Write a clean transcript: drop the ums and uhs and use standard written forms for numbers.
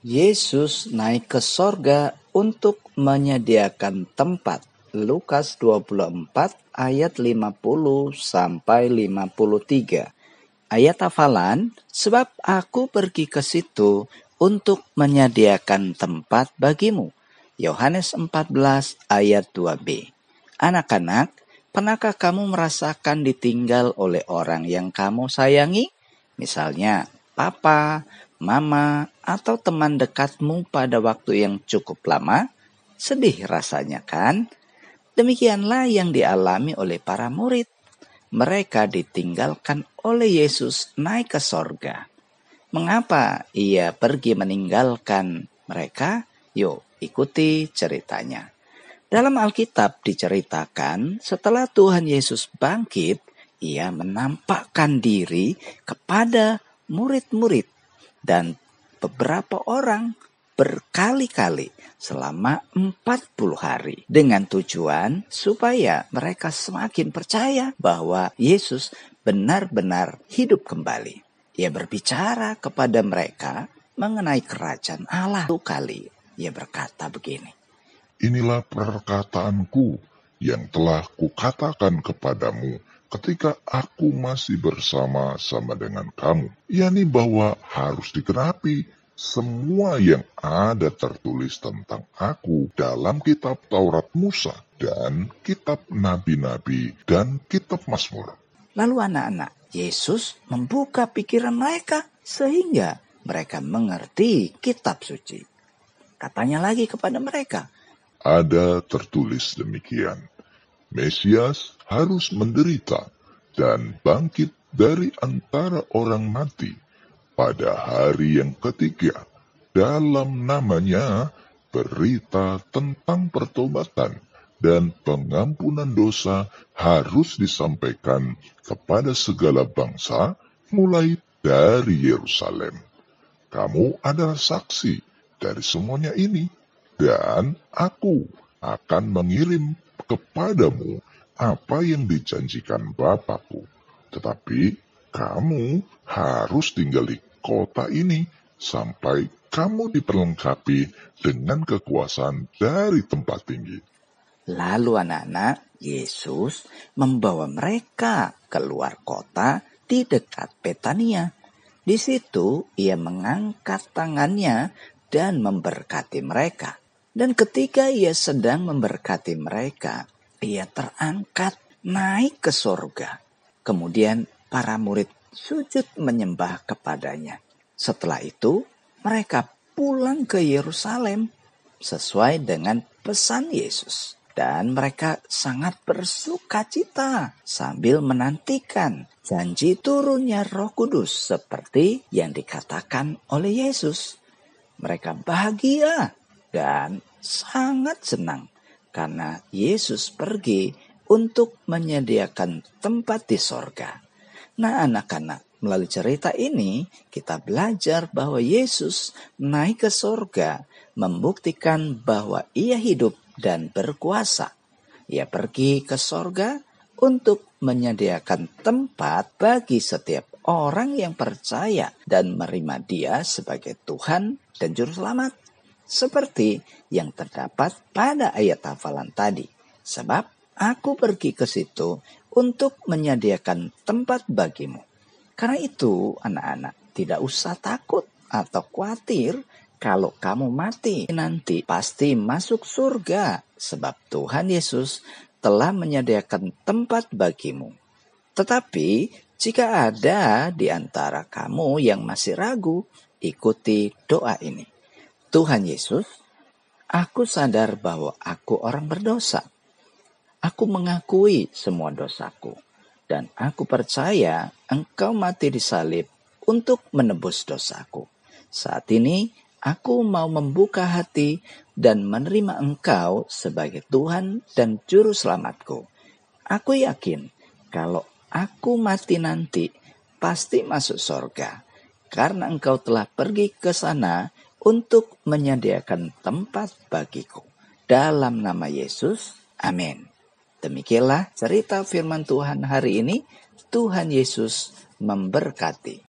Yesus naik ke sorga untuk menyediakan tempat. Lukas 24 ayat 50 sampai 53. Ayat hafalan, sebab aku pergi ke situ untuk menyediakan tempat bagimu. Yohanes 14 ayat 2b. Anak-anak, pernahkah kamu merasakan ditinggal oleh orang yang kamu sayangi? Misalnya, papa, mama, atau teman dekatmu pada waktu yang cukup lama? Sedih rasanya kan? Demikianlah yang dialami oleh para murid. Mereka ditinggalkan oleh Yesus naik ke sorga. Mengapa ia pergi meninggalkan mereka? Yuk, ikuti ceritanya. Dalam Alkitab diceritakan, setelah Tuhan Yesus bangkit, ia menampakkan diri kepada murid-murid dan beberapa orang berkali-kali selama 40 hari dengan tujuan supaya mereka semakin percaya bahwa Yesus benar-benar hidup kembali. Ia berbicara kepada mereka mengenai kerajaan Allah. Satu kali ia berkata begini, Inilah perkataanku yang telah kukatakan kepadamu ketika aku masih bersama-sama dengan kamu, yakni bahwa harus digenapi semua yang ada tertulis tentang aku dalam kitab Taurat Musa dan kitab Nabi-Nabi dan kitab Mazmur. Lalu anak-anak, Yesus membuka pikiran mereka sehingga mereka mengerti kitab suci. Katanya lagi kepada mereka, Ada tertulis demikian, Mesias harus menderita dan bangkit dari antara orang mati pada hari yang ketiga. Dalam namanya berita tentang pertobatan dan pengampunan dosa harus disampaikan kepada segala bangsa mulai dari Yerusalem. Kamu adalah saksi dari semuanya ini, dan aku akan mengirim kepadamu apa yang dijanjikan Bapakku. Tetapi kamu harus tinggal di kota ini sampai kamu diperlengkapi dengan kekuasaan dari tempat tinggi. lalu anak-anak, Yesus membawa mereka keluar kota di dekat Betania. Di situ ia mengangkat tangannya dan memberkati mereka. Dan ketika ia sedang memberkati mereka, ia terangkat naik ke sorga. Kemudian para murid sujud menyembah kepadanya. Setelah itu mereka pulang ke Yerusalem sesuai dengan pesan Yesus. Dan mereka sangat bersukacita sambil menantikan janji turunnya Roh Kudus seperti yang dikatakan oleh Yesus. Mereka bahagia dan sangat senang karena Yesus pergi untuk menyediakan tempat di sorga. Nah anak-anak, melalui cerita ini kita belajar bahwa Yesus naik ke sorga membuktikan bahwa ia hidup dan berkuasa. Ia pergi ke sorga untuk menyediakan tempat bagi setiap orang yang percaya dan menerima dia sebagai Tuhan dan Juru Selamat. Seperti yang terdapat pada ayat hafalan tadi. Sebab aku pergi ke situ untuk menyediakan tempat bagimu. Karena itu anak-anak tidak usah takut atau khawatir kalau kamu mati nanti pasti masuk surga. Sebab Tuhan Yesus telah menyediakan tempat bagimu. Tetapi jika ada di antara kamu yang masih ragu, ikuti doa ini. Tuhan Yesus, aku sadar bahwa aku orang berdosa. Aku mengakui semua dosaku. Dan aku percaya Engkau mati di salib untuk menebus dosaku. Saat ini aku mau membuka hati dan menerima Engkau sebagai Tuhan dan Juru Selamatku. Aku yakin kalau aku mati nanti pasti masuk sorga. Karena Engkau telah pergi ke sana untuk menyediakan tempat bagiku. Dalam nama Yesus, amin. Demikianlah cerita firman Tuhan hari ini. Tuhan Yesus memberkati.